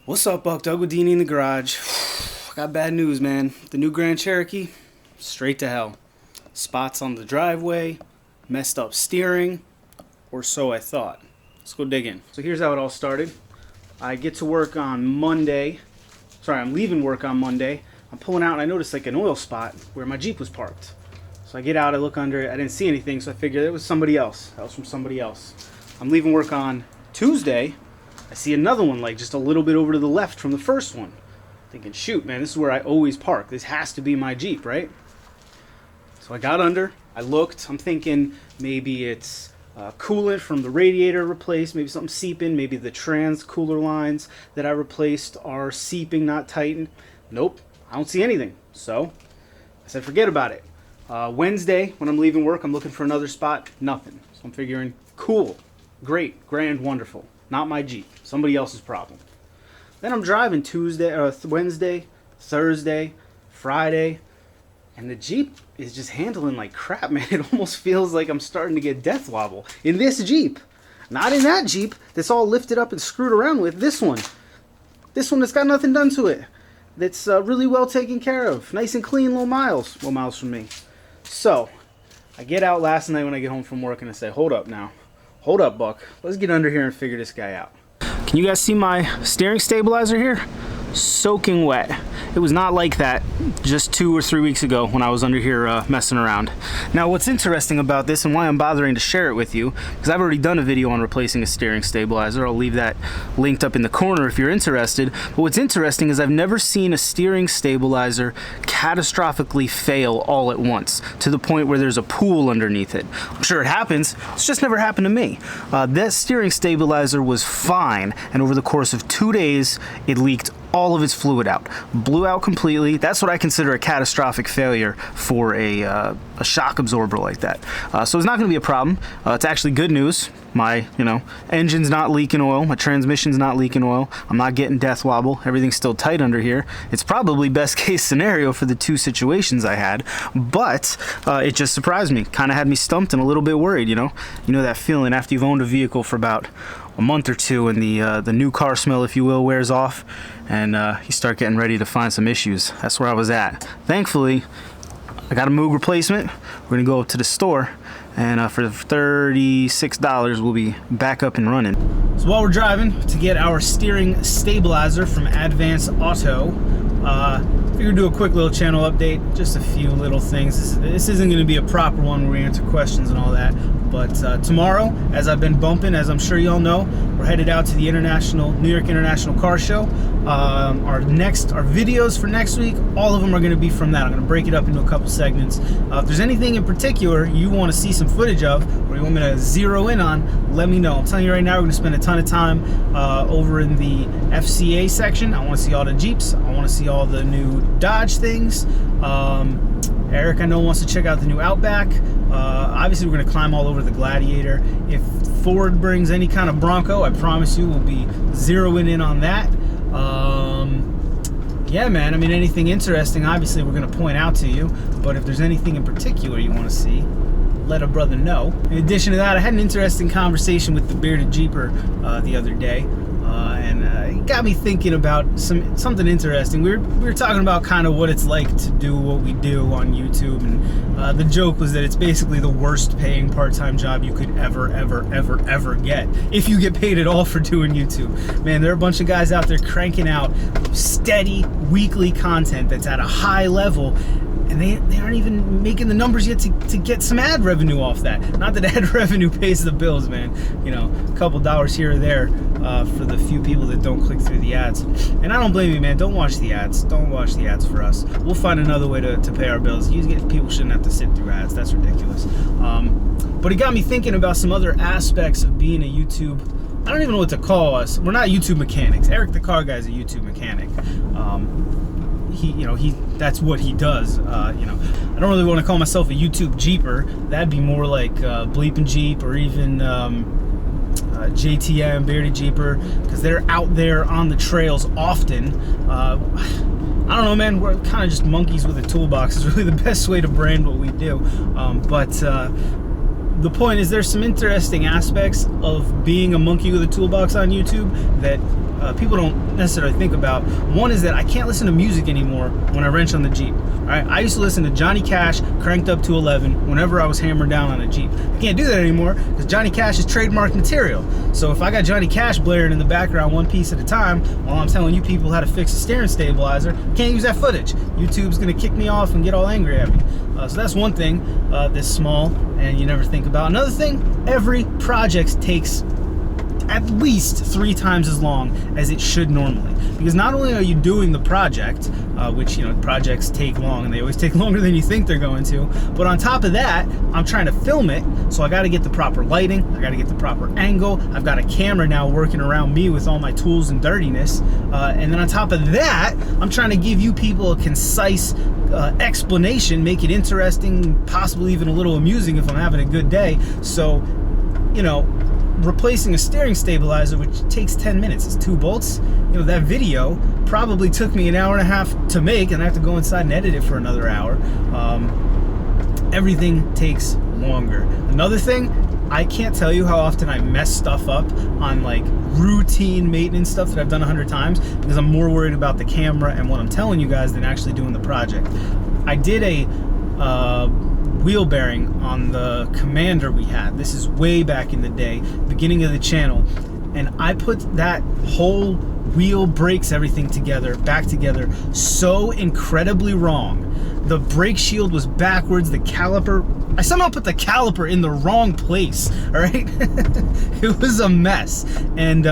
What's up, Buck? Doug with D&E in the garage. Got bad news, man. The new Grand Cherokee, straight to hell. Spots on the driveway, messed up steering, or so I thought. Let's go dig in. So here's how it all started. I get to work on Monday. Sorry, I'm leaving work on Monday. I'm pulling out and I noticed like an oil spot where my Jeep was parked. So I get out, I look under it, I didn't see anything, so I figured it was somebody else. That was from somebody else. I'm leaving work on Tuesday. I see another one like just a little bit over to the left from the first one. Thinking, shoot, man, this is where I always park. This has to be my Jeep, right? So I got under, I looked, I'm thinking maybe it's coolant from the radiator replaced, maybe something seeping, maybe the trans cooler lines that I replaced are seeping, not tightened. Nope, I don't see anything. So I said, forget about it. Wednesday, when I'm leaving work, I'm looking for another spot, nothing. So I'm figuring, cool, great, grand, wonderful. Not my Jeep, somebody else's problem. Then I'm driving Wednesday, Thursday, Friday, and the Jeep is just handling like crap, man. It almost feels like I'm starting to get death wobble. In this Jeep. Not in that Jeep that's all lifted up and screwed around with. This one. This one that's got nothing done to it. That's really well taken care of. Nice and clean, low miles. Low miles from me. So, I get out last night when I get home from work and I say, hold up now. Hold up, Buck. Let's get under here and figure this guy out. Can you guys see my steering stabilizer here? Soaking wet. It was not like that just 2 or 3 weeks ago when I was under here messing around. Now what's interesting about this and why I'm bothering to share it with you, because I've already done a video on replacing a steering stabilizer. I'll leave that linked up in the corner if you're interested. But what's interesting is I've never seen a steering stabilizer catastrophically fail all at once to the point where there's a pool underneath it. I'm sure it happens, it's just never happened to me. That steering stabilizer was fine, and over the course of 2 days it leaked all of its fluid out, blew out completely. That's what I consider a catastrophic failure for a shock absorber like that. So it's not going to be a problem. It's actually good news. My, engine's not leaking oil. My transmission's not leaking oil. I'm not getting death wobble. Everything's still tight under here. It's probably best case scenario for the 2 situations I had, but it just surprised me. Kind of had me stumped and a little bit worried, You know that feeling after you've owned a vehicle for about a month or two and the new car smell, if you will, wears off and you start getting ready to find some issues. That's where I was at. Thankfully, I got a Moog replacement. We're gonna go up to the store and for $36 we'll be back up and running. So while we're driving to get our steering stabilizer from Advance Auto, figured do a quick little channel update, just a few little things. This isn't going to be a proper one where we answer questions and all that, but tomorrow, as I've been bumping, as I'm sure y'all know, we're headed out to the New York International Car Show. Our videos for next week, all of them are going to be from that. I'm going to break it up into a couple segments. If there's anything in particular you want to see some footage of, or you want me to zero in on, let me know. I'm telling you right now, we're going to spend a ton of time over in the FCA section. I want to see all the Jeeps. I want to see all the new Dodge things. Eric, I know, wants to check out the new Outback. Obviously, we're going to climb all over the Gladiator. If Ford brings any kind of Bronco, I promise you we'll be zeroing in on that. Yeah, man, I mean, anything interesting, obviously, we're going to point out to you. But if there's anything in particular you want to see, let a brother know. In addition to that, I had an interesting conversation with the Bearded Jeeper the other day. It got me thinking about something interesting. We were talking about kind of what it's like to do what we do on YouTube, and the joke was that it's basically the worst paying part-time job you could ever get, if you get paid at all for doing YouTube. Man, there are a bunch of guys out there cranking out steady weekly content that's at a high level, and they aren't even making the numbers yet to get some ad revenue off that. Not that ad revenue pays the bills, man. A couple dollars here or there for the few people that don't click through the ads. And I don't blame you, man. Don't watch the ads. Don't watch the ads for us. We'll find another way to pay our bills. People shouldn't have to sit through ads. That's ridiculous. But it got me thinking about some other aspects of being a YouTube. I don't even know what to call us. We're not YouTube mechanics. Eric the car guy is a YouTube mechanic. That's what he does. I don't really want to call myself a YouTube Jeeper. That'd be more like Bleepin' Jeep or even JTM, Bearded Jeeper, because they're out there on the trails often. I don't know, man. We're kind of just monkeys with a toolbox is really the best way to brand what we do. But the point is, there's some interesting aspects of being a monkey with a toolbox on YouTube that people don't necessarily think about. One is that I can't listen to music anymore when I wrench on the Jeep. All right, I used to listen to Johnny Cash cranked up to 11 whenever I was hammered down on a Jeep. I can't do that anymore because Johnny Cash is trademark material. So if I got Johnny Cash blaring in the background one piece at a time while I'm telling you people how to fix a steering stabilizer, I can't use that footage. YouTube's gonna kick me off and get all angry at me. So that's one thing that's small and you never think about. Another thing, every project takes at least 3 times as long as it should normally, because not only are you doing the project, which, you know, projects take long and they always take longer than you think they're going to, but on top of that, I'm trying to film it, so I got to get the proper lighting, I got to get the proper angle, I've got a camera now working around me with all my tools and dirtiness, and then on top of that, I'm trying to give you people a concise explanation, make it interesting, possibly even a little amusing if I'm having a good day. So, you know, replacing a steering stabilizer, which takes 10 minutes, it's 2 bolts. You know, that video probably took me an hour and a half to make, and I have to go inside and edit it for another hour. Everything takes longer. Another thing, I can't tell you how often I mess stuff up on like routine maintenance stuff that I've done 100 times because I'm more worried about the camera and what I'm telling you guys than actually doing the project. I did a wheel bearing on the Commander we had. This is way back in the day, beginning of the channel, and I put that whole wheel, brakes, everything together, back together, so incredibly wrong. The brake shield was backwards, the caliper, I somehow put the caliper in the wrong place, all right? It was a mess, and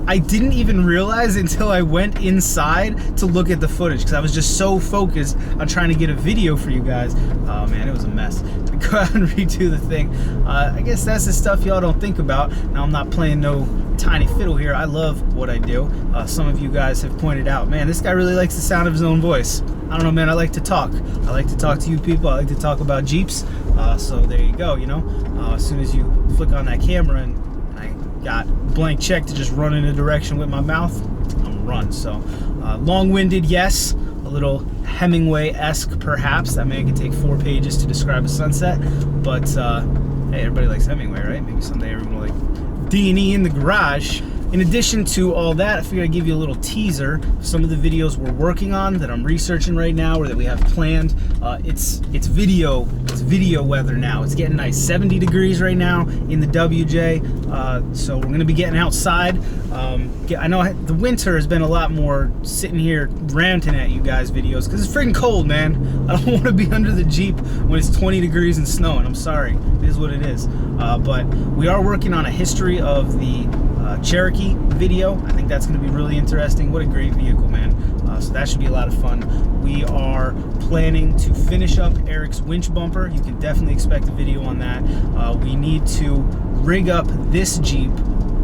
I didn't even realize until I went inside to look at the footage because I was just so focused on trying to get a video for you guys. Oh man, it was a mess. Go out and redo the thing. I guess that's the stuff y'all don't think about. Now, I'm not playing no tiny fiddle here. I love what I do. Some of you guys have pointed out, man, this guy really likes the sound of his own voice. I don't know, man, I like to talk. I like to talk to you people. I like to talk about Jeeps. So there you go, you know. As soon as you flick on that camera and I got blank check to just run in a direction with my mouth, I'm run. So long-winded, yes. A little Hemingway-esque, perhaps. That man could take 4 pages to describe a sunset. But hey, everybody likes Hemingway, right? Maybe someday everyone will like D&E in the garage. In addition to all that, I figured I'd give you a little teaser of some of the videos we're working on that I'm researching right now or that we have planned. It's video weather now. It's getting nice, 70 degrees right now in the WJ. So we're gonna be getting outside. I know the winter has been a lot more sitting here ranting at you guys videos because it's freaking cold, man. I don't want to be under the Jeep when it's 20 degrees and snowing. I'm sorry, it is what it is. But we are working on a history of the Cherokee video. I think that's going to be really interesting. What a great vehicle, man. So that should be a lot of fun. We are planning to finish up Eric's winch bumper. You can definitely expect a video on that. We need to rig up this Jeep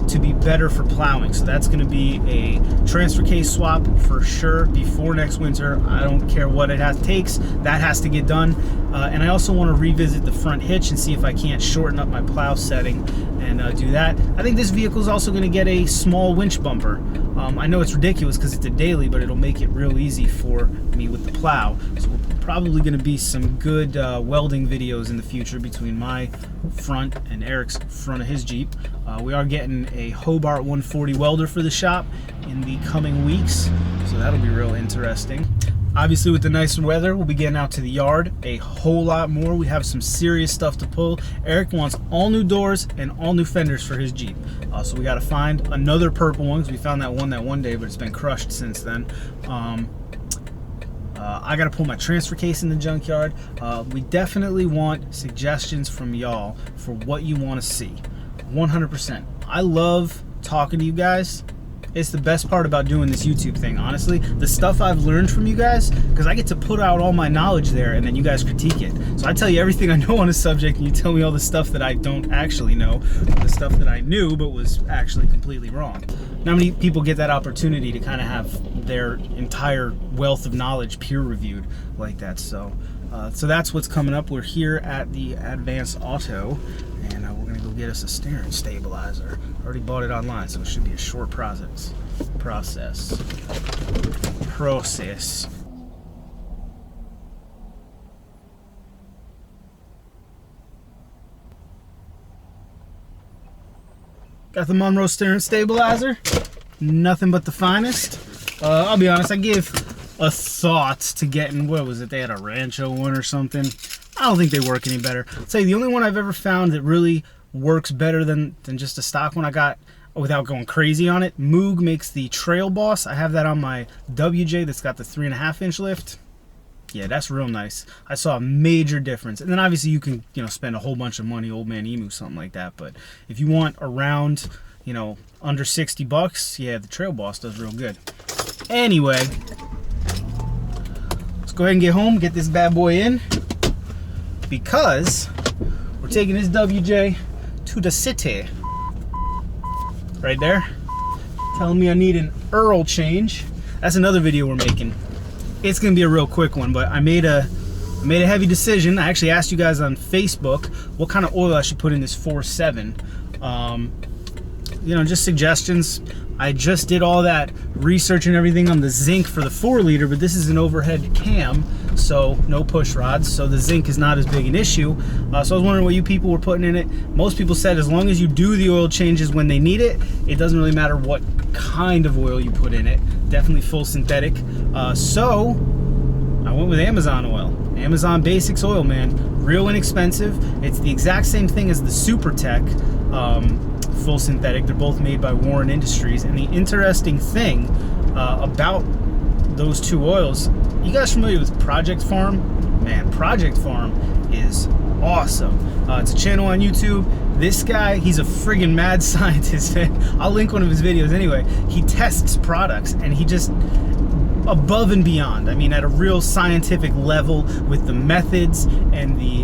to be better for plowing. So that's going to be a transfer case swap for sure before next winter. I don't care what it takes. That has to get done. And I also want to revisit the front hitch and see if I can't shorten up my plow setting and do that. I think this vehicle is also going to get a small winch bumper. I know it's ridiculous because it's a daily, but it'll make it real easy for me with the plow. So we're probably going to be some good welding videos in the future between my front and Eric's front of his Jeep. We are getting a Hobart 140 welder for the shop in the coming weeks, so that'll be real interesting. Obviously, with the nicer weather, we'll be getting out to the yard a whole lot more. We have some serious stuff to pull. Eric wants all new doors and all new fenders for his Jeep. So we got to find another purple one because we found that one day, but it's been crushed since then. I got to pull my transfer case in the junkyard. We definitely want suggestions from y'all for what you want to see. 100%. I love talking to you guys. It's the best part about doing this YouTube thing, honestly. The stuff I've learned from you guys, because I get to put out all my knowledge there and then you guys critique it. So I tell you everything I know on a subject and you tell me all the stuff that I don't actually know, the stuff that I knew but was actually completely wrong. Not many people get that opportunity to kind of have their entire wealth of knowledge peer reviewed like that. So that's what's coming up. We're here at the Advanced Auto and we're gonna go get us a steering stabilizer. Already bought it online, so it should be a short process. Got the Monroe steering stabilizer. nothing but the finest. I'll be honest, I gave a thought to getting, what was it, they had a Rancho one or something. I don't think they work any better. I'll tell you, the only one I've ever found that really works better than just a stock one I got without going crazy on it, Moog makes the Trail Boss. I have that on my WJ that's got the 3.5-inch lift. Yeah, that's real nice. I saw a major difference. And then obviously you can, spend a whole bunch of money, Old Man Emu, something like that. But if you want around, under 60 bucks, yeah, the Trail Boss does real good. Anyway, let's go ahead and get home, get this bad boy in, because we're taking this WJ to the city. Right there. Telling me I need an oil change. That's another video we're making. It's gonna be a real quick one, but I made a heavy decision. I actually asked you guys on Facebook what kind of oil I should put in this 4.7. Just suggestions. I just did all that research and everything on the zinc for the 4-liter, but this is an overhead cam, so no push rods, so the zinc is not as big an issue. So I was wondering what you people were putting in it. Most people said as long as you do the oil changes when they need it, it doesn't really matter what kind of oil you put in it. Definitely full synthetic. So I went with Amazon oil. Amazon Basics oil, man. Real inexpensive. It's the exact same thing as the SuperTech. Full synthetic. They're both made by Warren Industries. And the interesting thing about those two oils, you guys familiar with Project Farm? Man, Project Farm is awesome. It's a channel on YouTube. This guy, he's a friggin' mad scientist, man. I'll link one of his videos anyway. He tests products and he just above and beyond. I mean, at a real scientific level with the methods and the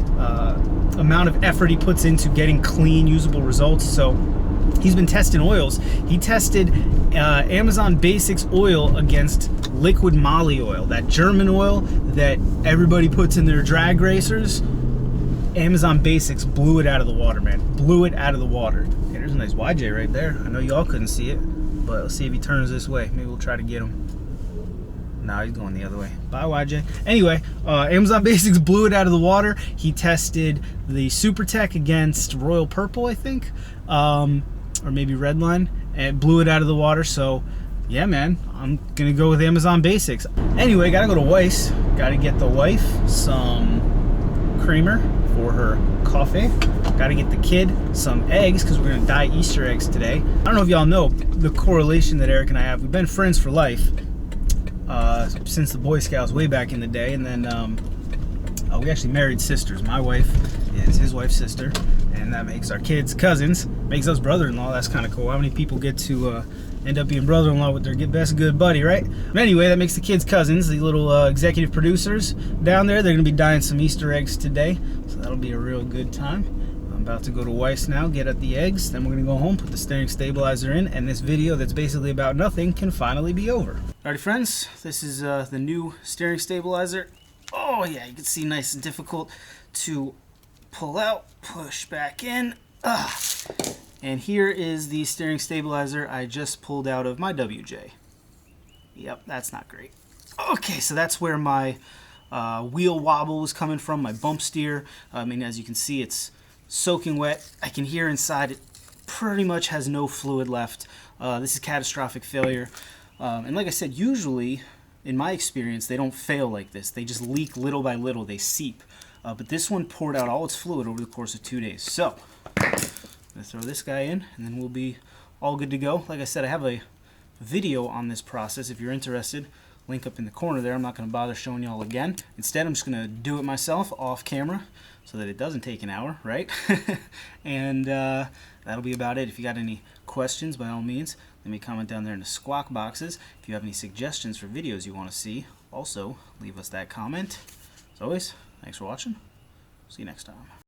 amount of effort he puts into getting clean, usable results. So he's been testing oils. He tested Amazon Basics oil against liquid moly oil, that German oil that everybody puts in their drag racers. Amazon Basics blew it out of the water, man. Blew it out of the water. Okay, there's a nice YJ right there. I know y'all couldn't see it, but let's see if he turns this way. Maybe we'll try to get him. Nah, he's going the other way. Bye, YJ. Anyway, Amazon Basics blew it out of the water. He tested the SuperTech against Royal Purple, I think, or maybe Redline, and blew it out of the water. So, yeah, man, I'm gonna go with Amazon Basics. Anyway, gotta go to Weiss. Gotta get the wife some creamer for her coffee. Gotta get the kid some eggs because we're gonna dye Easter eggs today. I don't know if y'all know the correlation that Eric and I have. We've been friends for life. Since the Boy Scouts way back in the day, and then we actually married sisters. My wife is his wife's sister, and that makes our kids cousins, makes us brother-in-law. That's kind of cool. How many people get to end up being brother-in-law with their best good buddy, right? But anyway, that makes the kids cousins, the little executive producers down there. They're gonna be dyeing some Easter eggs today, so that'll be a real good time. I'm about to go to Weiss now, get at the eggs, then we're gonna go home, put the steering stabilizer in, and this video that's basically about nothing can finally be over. Alrighty friends, this is the new steering stabilizer. Oh yeah, you can see nice and difficult to pull out, push back in. And here is the steering stabilizer I just pulled out of my WJ. Yep, that's not great. Okay, so that's where my wheel wobble was coming from, my bump steer. I mean, as you can see, it's soaking wet. I can hear inside it pretty much has no fluid left. This is catastrophic failure. And like I said, usually, in my experience, they don't fail like this. They just leak little by little. They seep. But this one poured out all its fluid over the course of 2 days. So, I'm going to throw this guy in, and then we'll be all good to go. Like I said, I have a video on this process if you're interested. Link up in the corner there. I'm not going to bother showing y'all again. Instead, I'm just going to do it myself off camera so that it doesn't take an hour, right? And that'll be about it. If you got any questions, by all means, let me comment down there in the squawk boxes. If you have any suggestions for videos you want to see, also leave us that comment. As always, thanks for watching. See you next time.